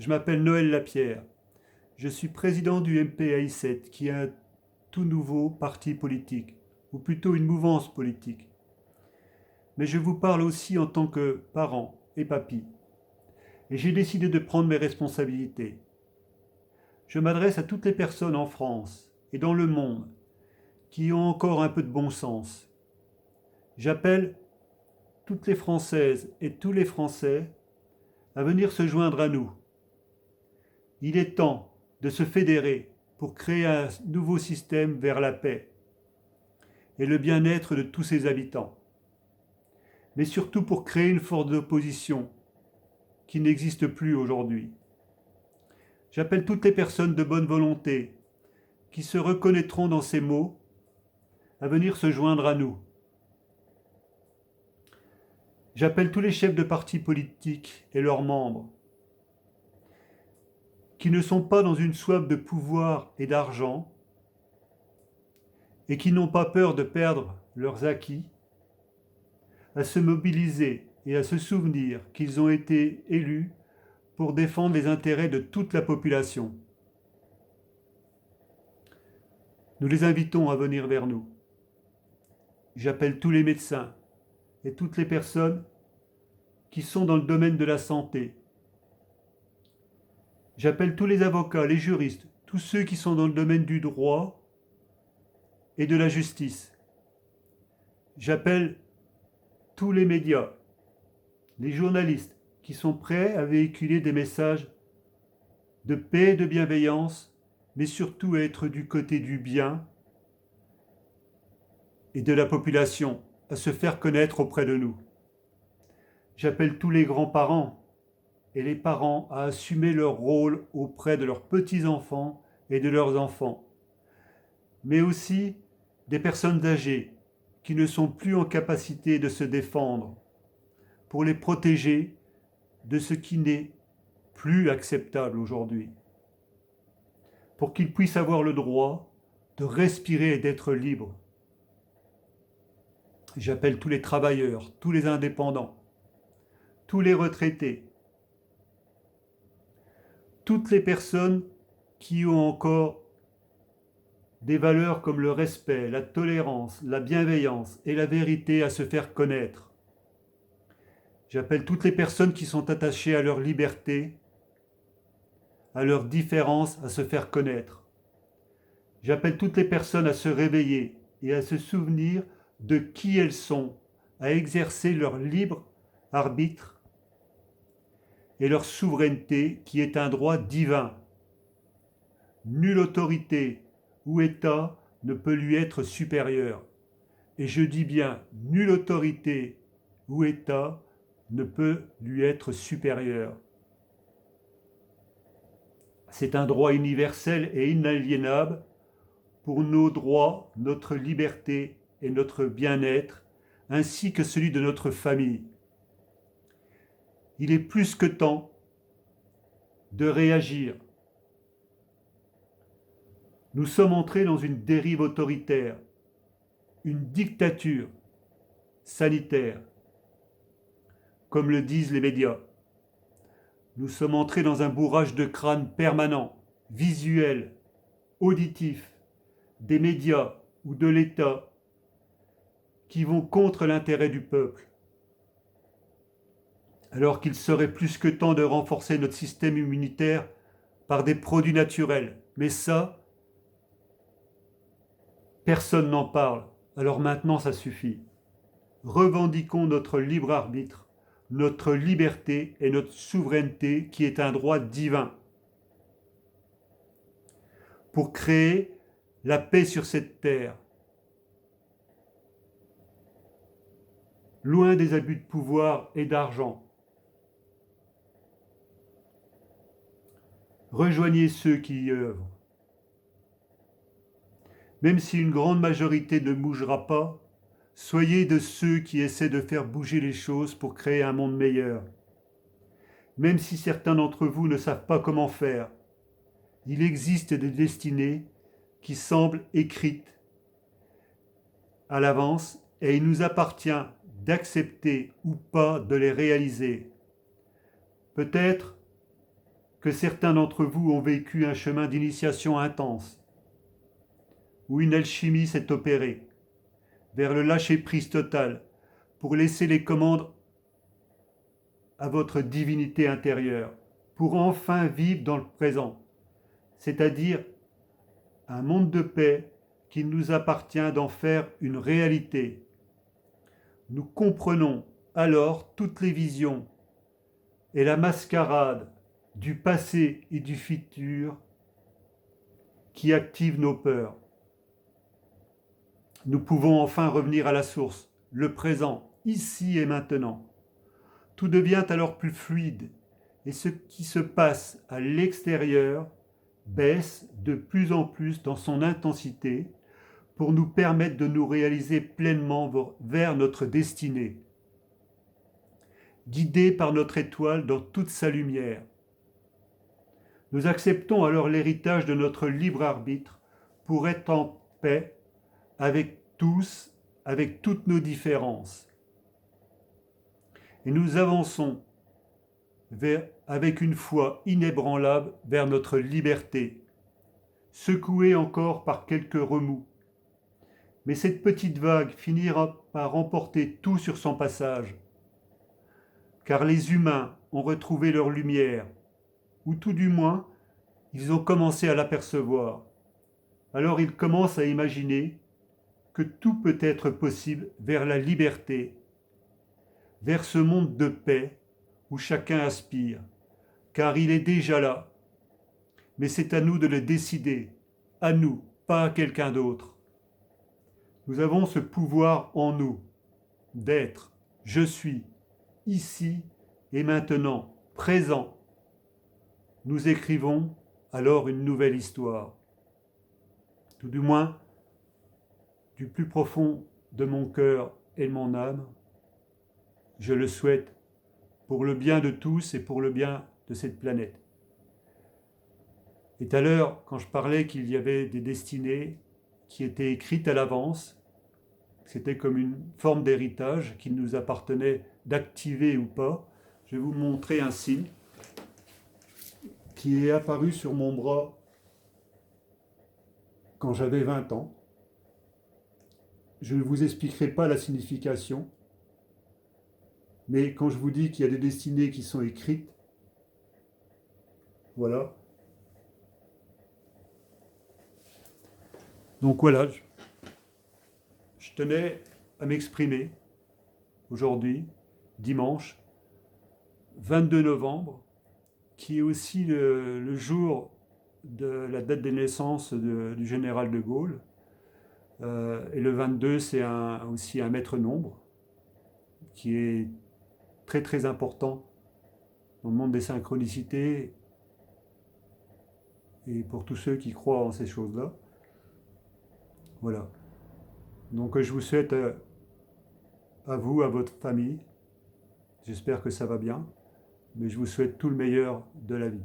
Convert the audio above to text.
Je m'appelle Noël Lapierre. Je suis président du MPAI7, qui est un tout nouveau parti politique, ou plutôt une mouvance politique. Mais je vous parle aussi en tant que parent et papy. Et j'ai décidé de prendre mes responsabilités. Je m'adresse à toutes les personnes en France et dans le monde qui ont encore un peu de bon sens. J'appelle toutes les Françaises et tous les Français à venir se joindre à nous. Il est temps de se fédérer pour créer un nouveau système vers la paix et le bien-être de tous ses habitants, mais surtout pour créer une force d'opposition qui n'existe plus aujourd'hui. J'appelle toutes les personnes de bonne volonté qui se reconnaîtront dans ces mots à venir se joindre à nous. J'appelle tous les chefs de partis politiques et leurs membres qui ne sont pas dans une soif de pouvoir et d'argent et qui n'ont pas peur de perdre leurs acquis, à se mobiliser et à se souvenir qu'ils ont été élus pour défendre les intérêts de toute la population. Nous les invitons à venir vers nous. J'appelle tous les médecins et toutes les personnes qui sont dans le domaine de la santé. J'appelle tous les avocats, les juristes, tous ceux qui sont dans le domaine du droit et de la justice. J'appelle tous les médias, les journalistes qui sont prêts à véhiculer des messages de paix et de bienveillance, mais surtout à être du côté du bien et de la population, à se faire connaître auprès de nous. J'appelle tous les grands-parents et les parents à assumer leur rôle auprès de leurs petits-enfants et de leurs enfants, mais aussi des personnes âgées qui ne sont plus en capacité de se défendre, pour les protéger de ce qui n'est plus acceptable aujourd'hui, pour qu'ils puissent avoir le droit de respirer et d'être libres. J'appelle tous les travailleurs, tous les indépendants, tous les retraités, toutes les personnes qui ont encore des valeurs comme le respect, la tolérance, la bienveillance et la vérité à se faire connaître. J'appelle toutes les personnes qui sont attachées à leur liberté, à leur différence, à se faire connaître. J'appelle toutes les personnes à se réveiller et à se souvenir de qui elles sont, à exercer leur libre arbitre et leur souveraineté qui est un droit divin. Nulle autorité ou État ne peut lui être supérieur. Et je dis bien, nulle autorité ou État ne peut lui être supérieur. C'est un droit universel et inaliénable pour nos droits, notre liberté et notre bien-être, ainsi que celui de notre famille. Il est plus que temps de réagir. Nous sommes entrés dans une dérive autoritaire, une dictature sanitaire, comme le disent les médias. Nous sommes entrés dans un bourrage de crâne permanent, visuel, auditif, des médias ou de l'État qui vont contre l'intérêt du peuple. Alors qu'il serait plus que temps de renforcer notre système immunitaire par des produits naturels. Mais ça, personne n'en parle. Alors maintenant, ça suffit. Revendiquons notre libre arbitre, notre liberté et notre souveraineté qui est un droit divin. Pour créer la paix sur cette terre, loin des abus de pouvoir et d'argent. Rejoignez ceux qui y œuvrent. Même si une grande majorité ne bougera pas, soyez de ceux qui essaient de faire bouger les choses pour créer un monde meilleur. Même si certains d'entre vous ne savent pas comment faire, il existe des destinées qui semblent écrites à l'avance et il nous appartient d'accepter ou pas de les réaliser. Peut-être que certains d'entre vous ont vécu un chemin d'initiation intense, où une alchimie s'est opérée, vers le lâcher-prise total, pour laisser les commandes à votre divinité intérieure, pour enfin vivre dans le présent, c'est-à-dire un monde de paix qu'il nous appartient d'en faire une réalité. Nous comprenons alors toutes les visions et la mascarade du passé et du futur qui activent nos peurs. Nous pouvons enfin revenir à la source, le présent, ici et maintenant. Tout devient alors plus fluide et ce qui se passe à l'extérieur baisse de plus en plus dans son intensité pour nous permettre de nous réaliser pleinement vers notre destinée, guidés par notre étoile dans toute sa lumière. Nous acceptons alors l'héritage de notre libre arbitre pour être en paix avec tous, avec toutes nos différences. Et nous avançons avec une foi inébranlable vers notre liberté, secouée encore par quelques remous. Mais cette petite vague finira par emporter tout sur son passage, car les humains ont retrouvé leur lumière, ou tout du moins, ils ont commencé à l'apercevoir. Alors ils commencent à imaginer que tout peut être possible vers la liberté, vers ce monde de paix où chacun aspire, car il est déjà là. Mais c'est à nous de le décider, à nous, pas à quelqu'un d'autre. Nous avons ce pouvoir en nous, d'être, je suis, ici et maintenant, présent. Nous écrivons alors une nouvelle histoire. Tout du moins, du plus profond de mon cœur et de mon âme, je le souhaite pour le bien de tous et pour le bien de cette planète. Et tout à l'heure, quand je parlais qu'il y avait des destinées qui étaient écrites à l'avance, c'était comme une forme d'héritage qu'il nous appartenait d'activer ou pas, je vais vous montrer un signe qui est apparu sur mon bras quand j'avais 20 ans. Je ne vous expliquerai pas la signification, mais quand je vous dis qu'il y a des destinées qui sont écrites, voilà. Donc voilà, je tenais à m'exprimer aujourd'hui, dimanche 22 novembre, qui est aussi le jour de la date de naissance du général de Gaulle. Et le 22, c'est aussi un maître nombre qui est très très important dans le monde des synchronicités et pour tous ceux qui croient en ces choses-là. Voilà. Donc je vous souhaite à vous, à votre famille, j'espère que ça va bien, mais je vous souhaite tout le meilleur de la vie.